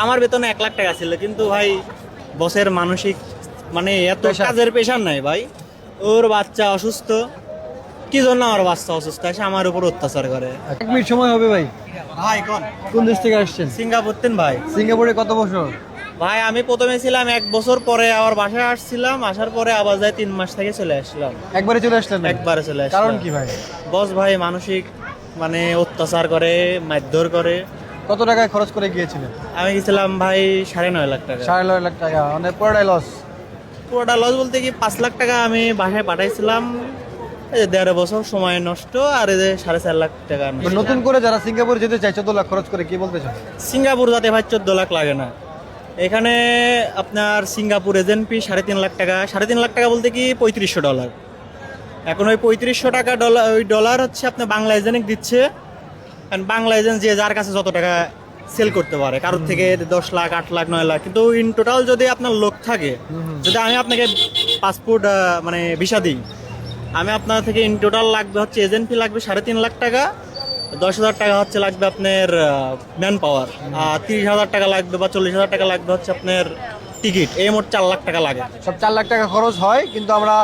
আমার বেতন 1 লাখ টাকা ছিল, কিন্তু ভাই বসের মানসিক মানে এত কাজের প্রেশার নাই ভাই। ওর বাচ্চা অসুস্থ, কি জন্য আমার বাচ্চা অসুস্থ এসে আমার উপর অত্যাচার করে। 1 মিনিট সময় হবে ভাই। ভাই কোন দেশ থেকে আসছেন? সিঙ্গাপুর তেন ভাই। সিঙ্গাপুরে কত বছর? ভাই আমি প্রথমে ছিলাম 1 বছর, পরে আবার বাসায় আসছিলাম, আসার পরে আবার যাই 3 মাস থেকে চলে আসলাম। একবারে চলে আসলেন? একবারে চলে আসলাম। কারণ কি ভাই? বস ভাই মানসিক মানে অত্যাচার করে, মারধর করে। কত টাকায় খরচ করে গিয়েছিলেন? আমি গেছিলাম ভাই 9.5 লাখ টাকা। 9.5 লাখ টাকা, মানে পুরোটাই লস। পুরোটা লস বলতে কি 5 লাখ টাকা আমি বাসায় পাঠাইছিলাম। এই যে 1.5 বছর সময় নষ্ট, আর এই যে 4.5 লাখ টাকা নষ্ট। নতুন করে যারা সিঙ্গাপুর যেতে চায় 14 লাখ খরচ করে, কি বলতে চান? সিঙ্গাপুর যাতে ভাই 14 লাখ লাগে না। এখানে আপনার সিঙ্গাপুর এজেন্ট ফি 3.5 লাখ টাকা। 3.5 লাখ টাকা বলতে কি $3500। এখন ওই 3500 টাকা ওই ডলার হচ্ছে আপনার বাংলা এজেন্ট দিচ্ছে। কারণ বাংলা এজেন্ট যে যার কাছে যত টাকা সেল করতে পারে, কারোর থেকে 10 লাখ, 8 লাখ, 9 লাখ। কিন্তু ইন টোটাল যদি আপনার লোক থাকে, যদি আমি আপনাকে পাসপোর্ট মানে ভিসা দিই, আমি আপনার থেকে ইন টোটাল লাগবে হচ্ছে এজেন্ট ফি লাগবে 3.5 লাখ টাকা, 10,000 টাকা হচ্ছে লাগবে আপনার ম্যান পাওয়ার, আর 30,000 টাকা লাগবে বা 40,000 টাকা লাগবে হচ্ছে আপনার টিকিট। এই মোট 4 লাখ টাকা লাগে। সব 4 লাখ টাকা খরচ হয়, কিন্তু আমরা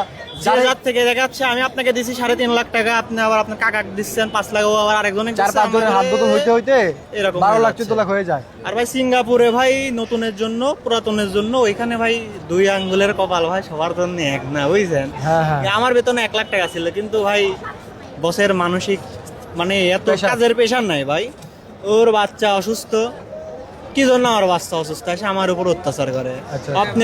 যার থেকে দেখা যাচ্ছে আমি আপনাকে দিচ্ছি 3.5 লাখ টাকা, আপনি আবার আপনার কাকাকে দিচ্ছেন 5 লাখ, ও আবার আরেকজনে 4-5 জনের হাত বদল হইতে হইতে এরকম 12 লাখ হয়ে 14 লাখ হয়ে যায়। আর ভাই সিঙ্গাপুরে ভাই নতুনের জন্য পুরাতনের জন্য ওইখানে ভাই 2 আঙ্গুলের কপাল ভাই সবার জন্য এক না, বুঝছেন? হ্যাঁ হ্যাঁ। আমার বেতন 1 লাখ টাকা ছিল, কিন্তু ভাই বসের মানসিক মানে এত Pressure। কাজের প্রেশার নাই ভাই। ওর বাচ্চা অসুস্থ, কি জন্য আমার বাচ্চা অসুস্থ এসে আমার উপর অত্যাচার করে। আচ্ছা। আপনি